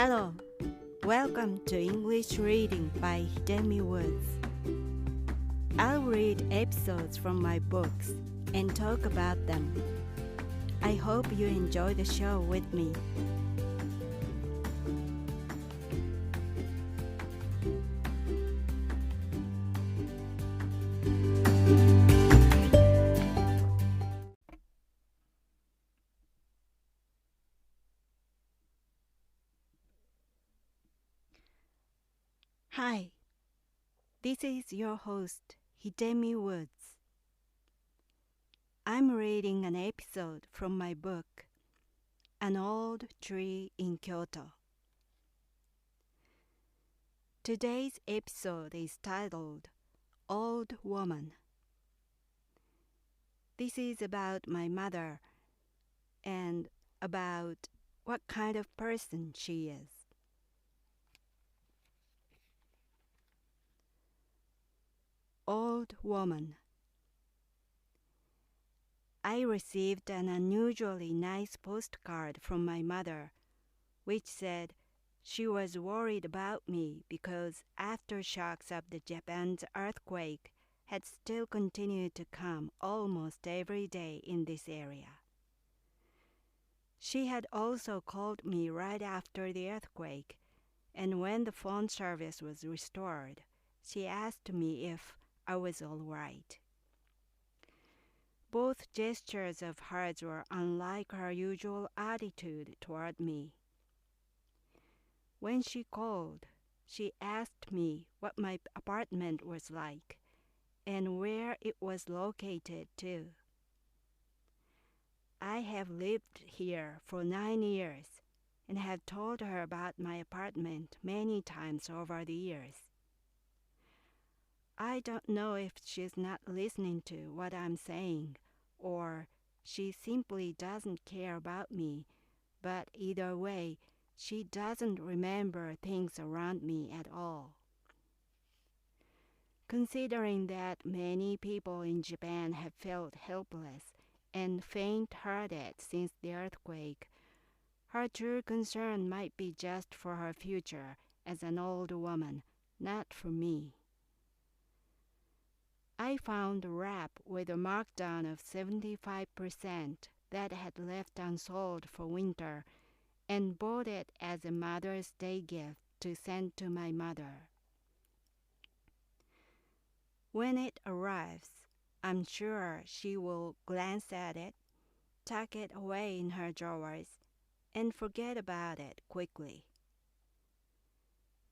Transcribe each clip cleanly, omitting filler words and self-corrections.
Hello, welcome to English Reading by Hidemi Woods. I'll read episodes from my books and talk about them. I hope you enjoy the show with me. Hi, this is your host, Hidemi Woods. I'm reading an episode from my book, An Old Tree in Kyoto. Today's episode is titled, Old Woman. This is about my mother and about what kind of person she is. Old woman. I received an unusually nice postcard from my mother, which said she was worried about me because aftershocks of the Japan's earthquake had still continued to come almost every day in this area. She had also called me right after the earthquake, and when the phone service was restored, she asked me if I was all right. Both gestures of hers were unlike her usual attitude toward me. When she called, she asked me what my apartment was like and where it was located too. I have lived here for 9 years and have told her about my apartment many times over the years. I don't know if she's not listening to what I'm saying or she simply doesn't care about me, but either way, she doesn't remember things around me at all. Considering that many people in Japan have felt helpless and faint-hearted since the earthquake, her true concern might be just for her future as an old woman, not for me. I found a wrap with a markdown of 75% that had left unsold for winter and bought it as a Mother's Day gift to send to my mother. When it arrives, I'm sure she will glance at it, tuck it away in her drawers, and forget about it quickly.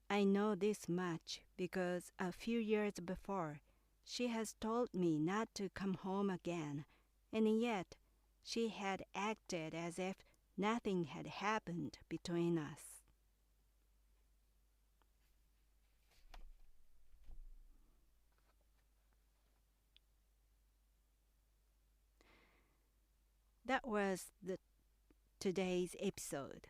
I know this much because a few years before, she has told me not to come home again, and yet she had acted as if nothing had happened between us. That was today's episode.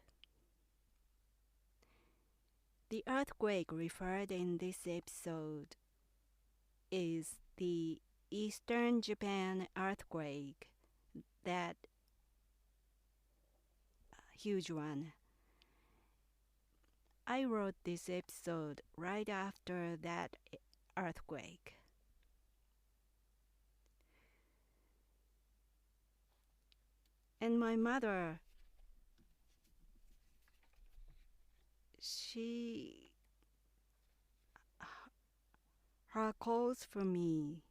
The earthquake referred in this episode is the Eastern Japan earthquake, that huge one. I wrote this episode right after that earthquake. And my mother, her calls for me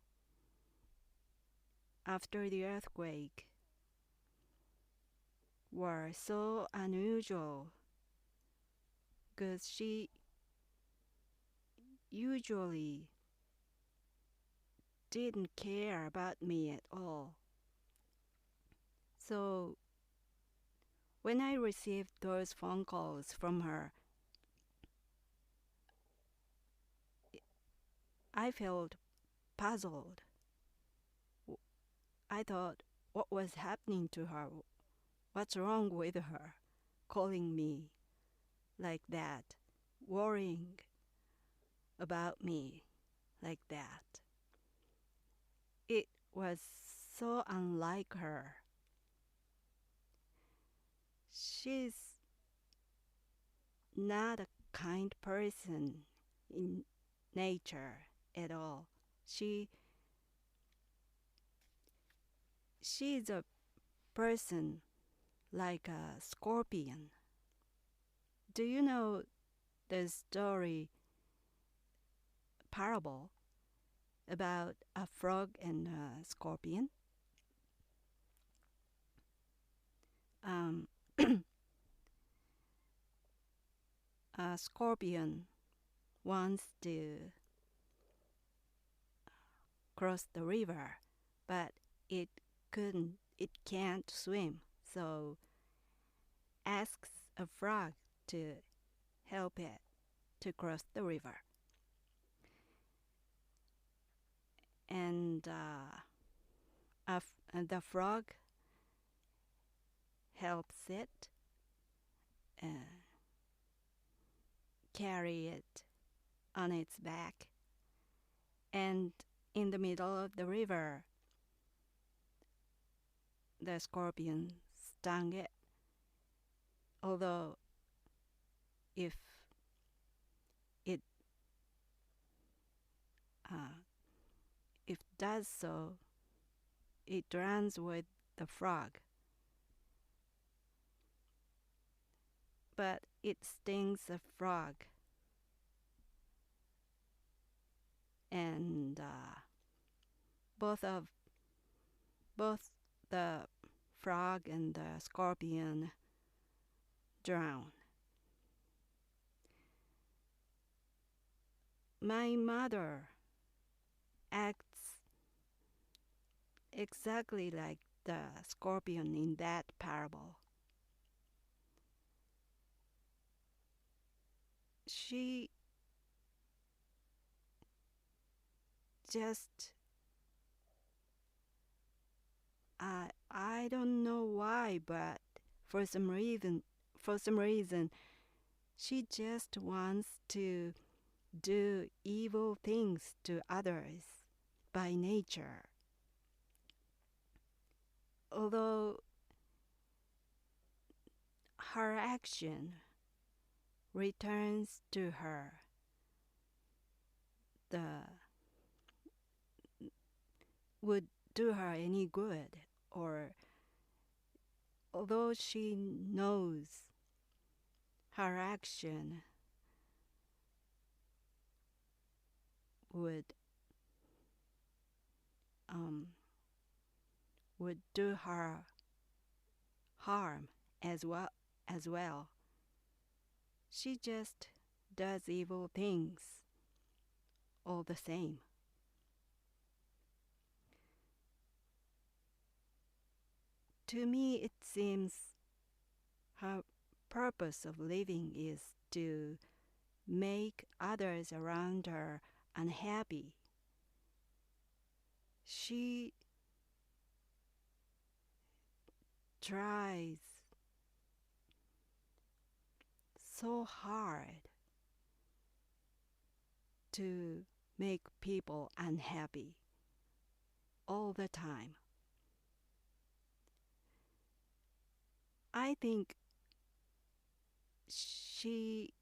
after the earthquake were so unusual because she usually didn't care about me at all. So when I received those phone calls from her, I felt puzzled. I thought, what was happening to her? What's wrong with her? Calling me like that, worrying about me like that. It was so unlike her. She's not a kind person in nature at all. She's a person like a scorpion. Do you know the story parable about a frog and a scorpion? A scorpion wants to cross the river, but it can't swim, so asks a frog to help it to cross the river. And the frog helps it carry it on its back. And in the middle of the river, the scorpion stung it. Although if it does so, it runs with the frog. But it stings the frog. And both the frog and the scorpion drown. My mother acts exactly like the scorpion in that parable. She just I don't know why, but for some reason she just wants to do evil things to others by nature. Although her action returns to her would do her any good, or although she knows her action would do her harm as well, she just does evil things all the same. To me, it seems her purpose of living is to make others around her unhappy. She tries so hard to make people unhappy all the time. I think she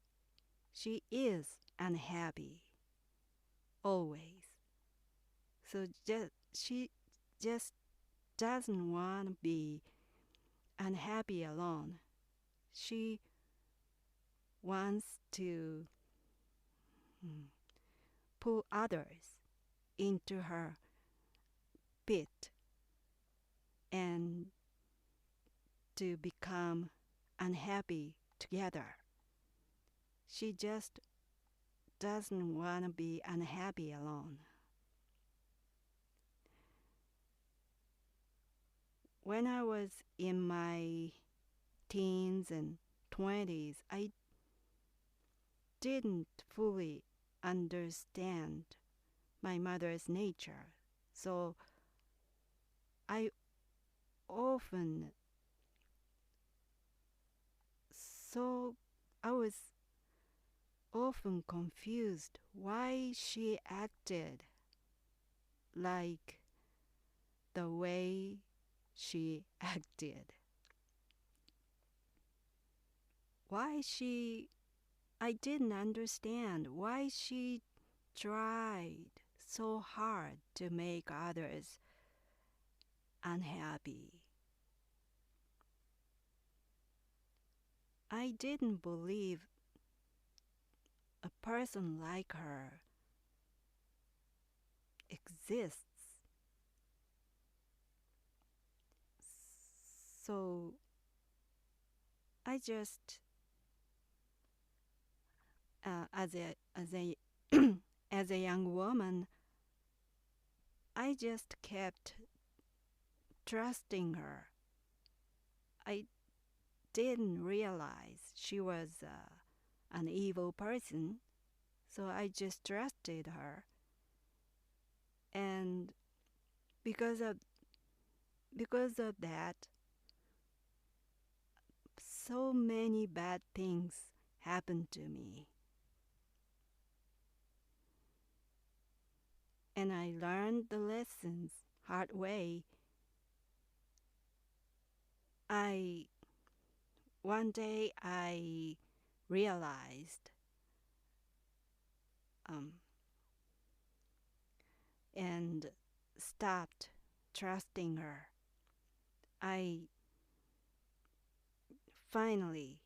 is unhappy always. So she just doesn't want to be unhappy alone. She wants to pull others into her pit and to become unhappy together. She just doesn't want to be unhappy alone. When I was in my teens and 20s, I didn't fully understand my mother's nature. So I was often confused why she acted like the way she acted. Why she I didn't understand why she tried so hard to make others unhappy. I didn't believe a person like her exists. So I just, as a as a young woman, I just kept trusting her. I didn't realize she was an evil person, so I just trusted her. And because of that, so many bad things happened to me. And I learned the lessons hard way. One day I realized and stopped trusting her. I finally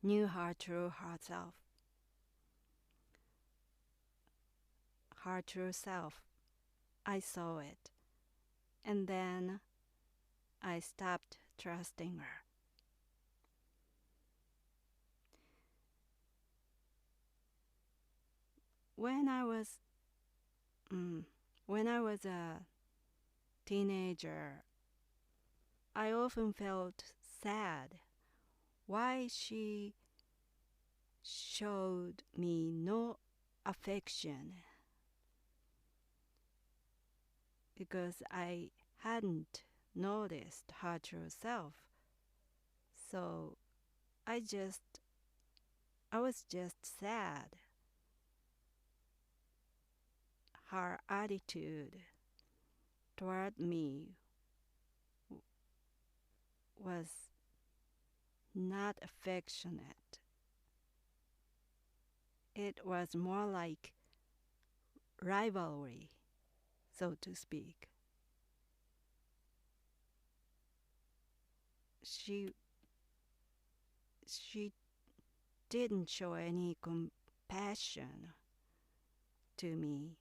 knew her true self. I saw it. And then I stopped trusting her. When I was a teenager, I often felt sad why she showed me no affection, because I hadn't noticed her true self. So I was just sad. Her attitude toward me was not affectionate. It was more like rivalry, so to speak. She didn't show any compassion to me.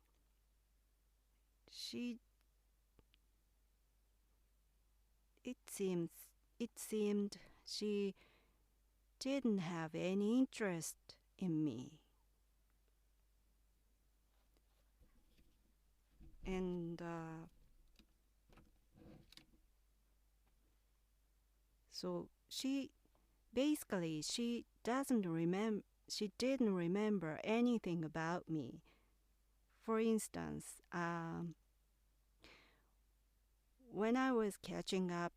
It seemed she didn't have any interest in me. And so she didn't remember anything about me. For instance, when I was catching up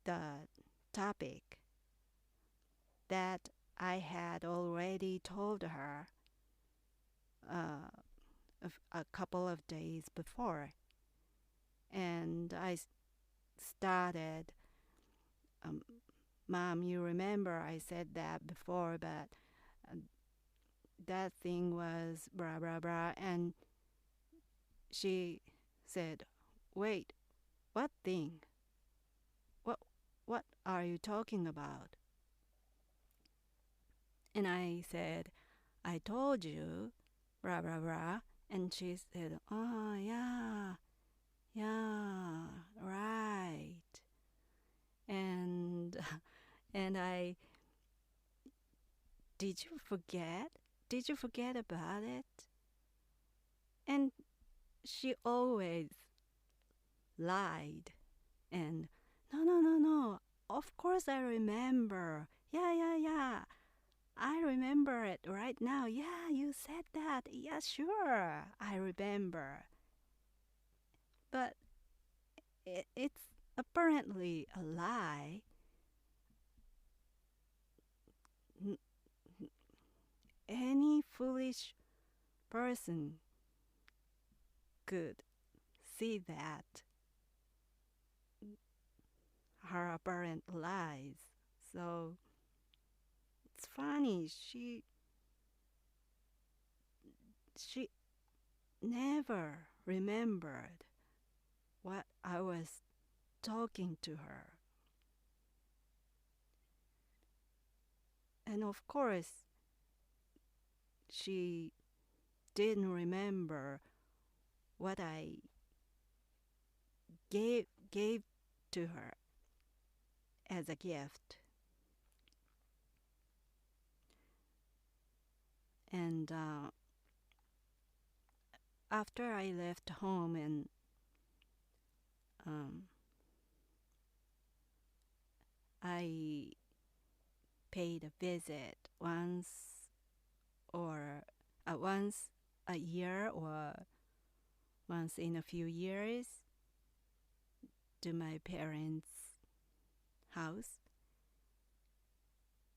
the topic that I had already told her a couple of days before, and I started, Mom, you remember I said that before, but that thing was blah blah blah, and she said, wait, what thing? What are you talking about? And I said, I told you, blah blah blah. And she said, oh yeah, right. And I, did you forget? Did you forget about it? And she always lied. And no, of course I remember. Yeah, I remember it right now. Yeah, you said that. Yeah, sure, I remember. But it's apparently a lie. Any foolish person could see that her apparent lies. So it's funny. She never remembered what I was talking to her. And of course, she didn't remember what I gave to her as a gift. And after I left home and I paid a visit once a year or once in a few years to my parents' house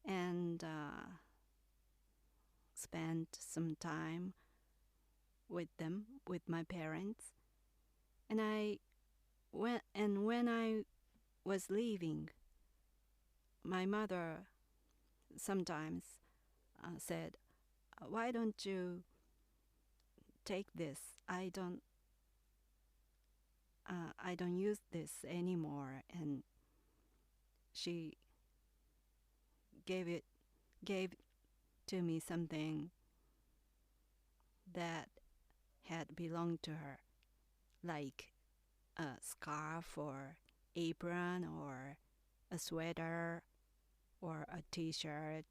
and spent some time with them, with my parents. And when I was leaving, my mother sometimes said, "Why don't you take this? I don't use this anymore." And she gave to me something that had belonged to her, like a scarf or apron or a sweater or a t-shirt.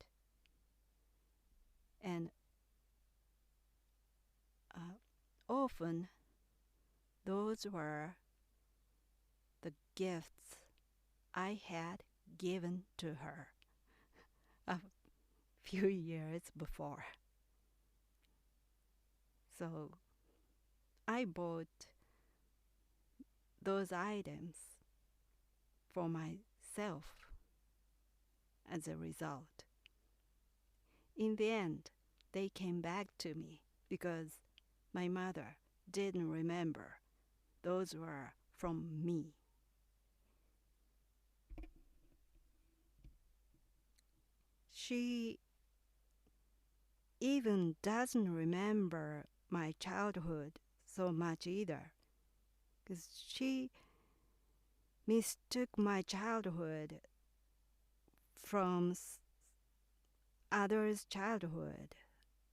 And often those were the gifts I had given to her a few years before. So I bought those items for myself as a result. In the end, they came back to me because my mother didn't remember. Those were from me. She even doesn't remember my childhood so much either, because she mistook my childhood from others' childhood,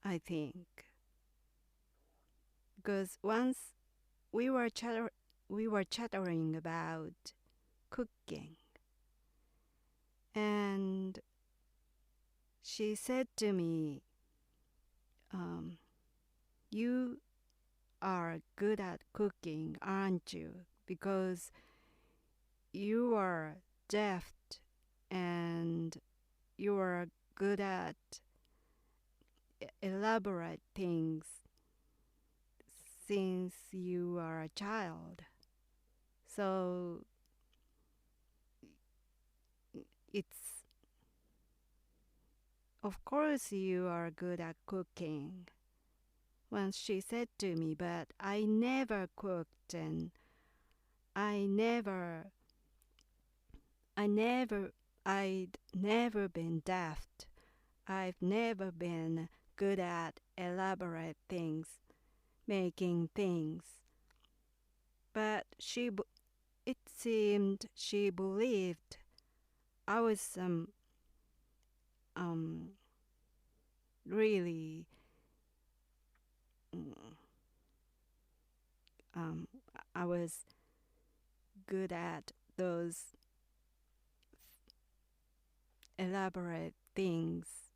I think. Because once we were chattering about cooking, and she said to me, "You are good at cooking, aren't you? Because you are deft and you are good at elaborate things since you are a child. So it's, of course you are good at cooking." Once she said to me, but I never cooked and I'd never been deft. I've never been good at elaborate things, making things. But it seemed she believed I was really I was good at those elaborate things.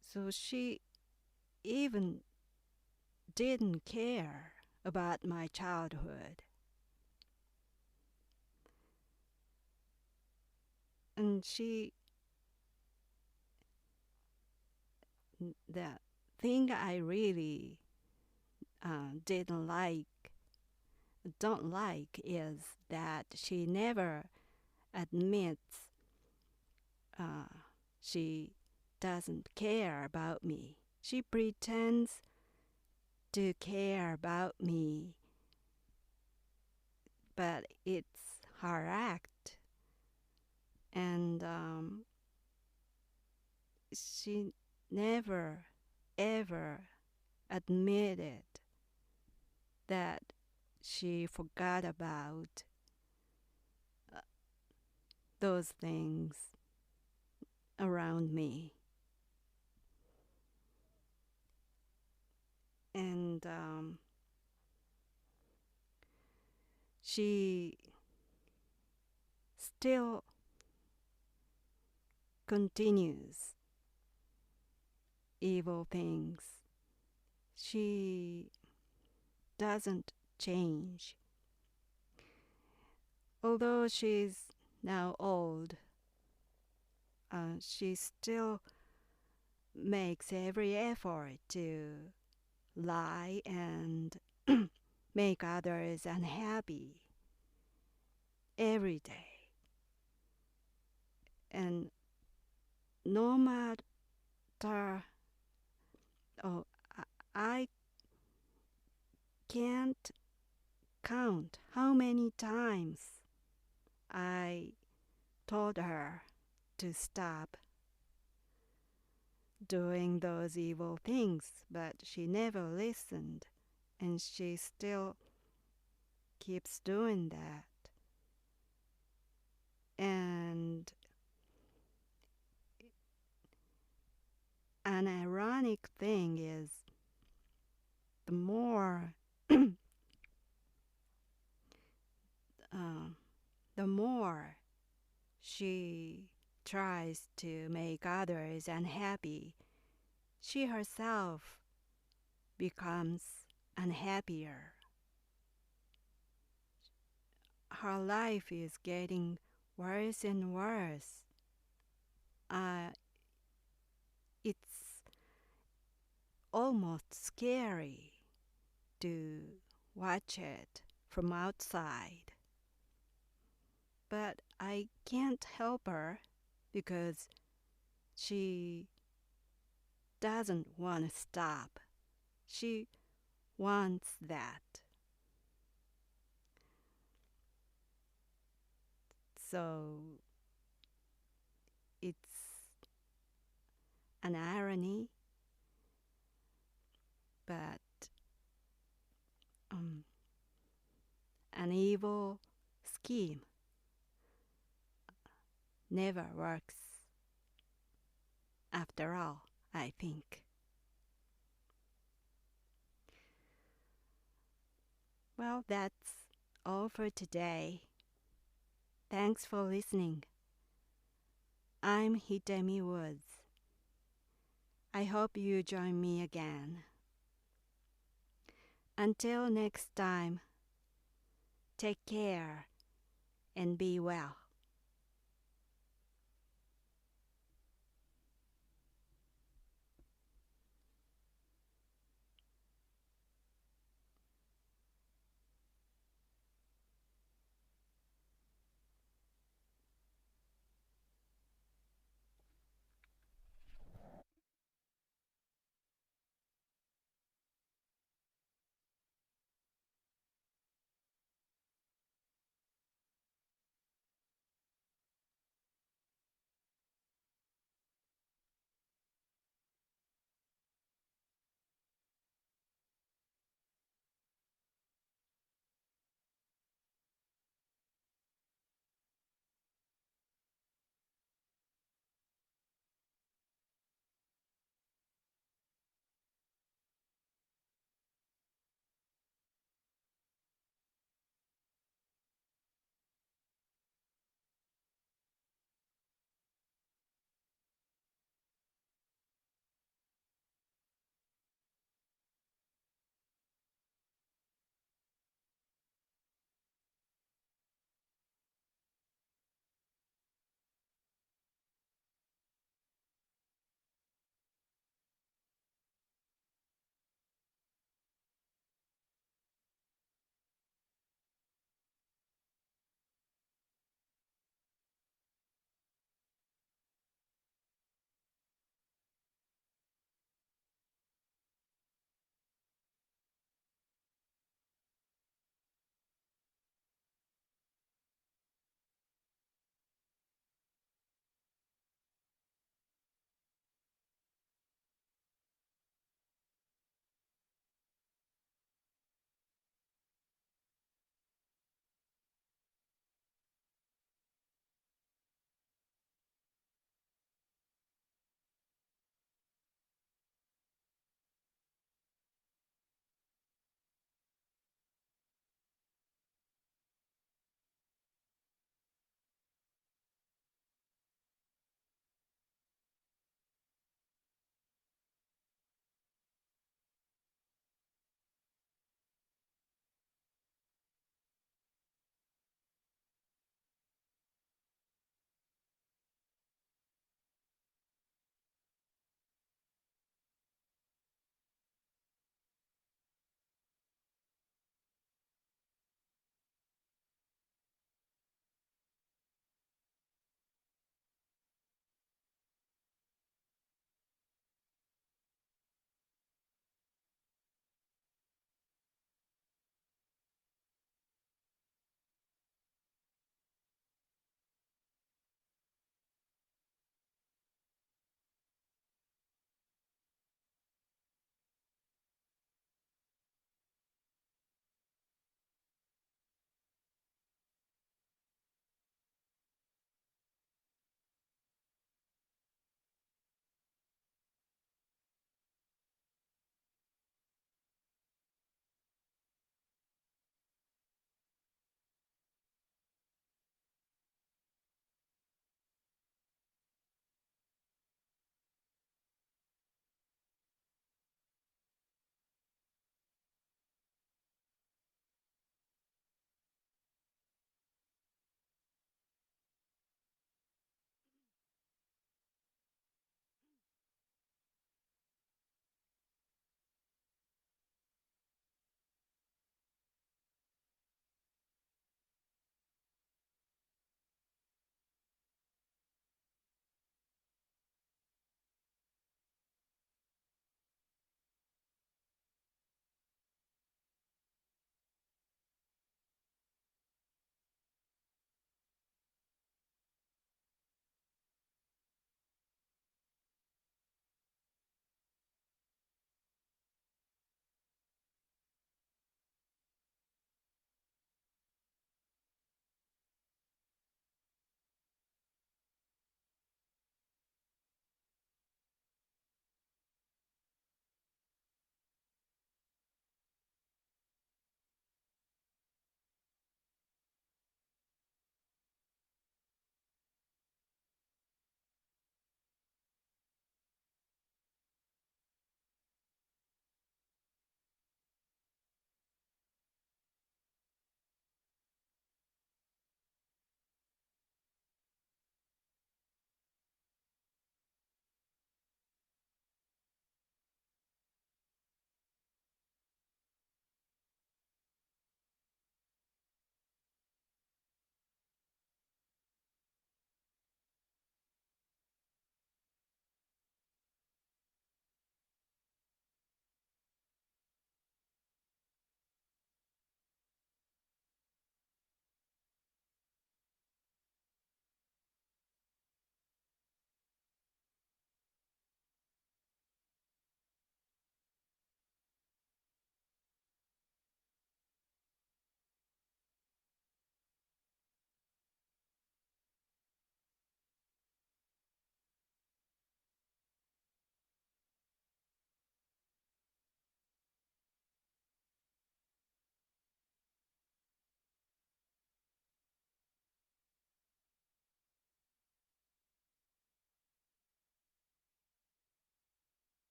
So she even didn't care about my childhood. And the thing I really don't like is that she never admits she doesn't care about me. She pretends to care about me, but it's her act. And she never ever admitted that she forgot about those things around me. And she still continues evil things. She doesn't change. Although she's now old, she still makes every effort to lie and make others unhappy every day. And no matter, oh, I can't count how many times I told her to stop doing those evil things, but she never listened, and she still keeps doing that. And an ironic thing is, the more the more she tries to make others unhappy, she herself becomes unhappier. Her life is getting worse and worse. It's almost scary to watch it from outside. But I can't help her because she doesn't want to stop. She wants that. So it's an irony, but an evil scheme never works after all, I think. Well, that's all for today. Thanks for listening. I'm Hidemi Woods. I hope you join me again. Until next time, take care and be well.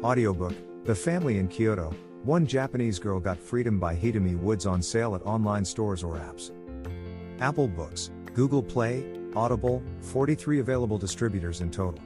Audiobook, The Family in Kyoto, One Japanese Girl Got Freedom by Hidemi Woods on sale at online stores or apps. Apple Books, Google Play, Audible, 43 available distributors in total.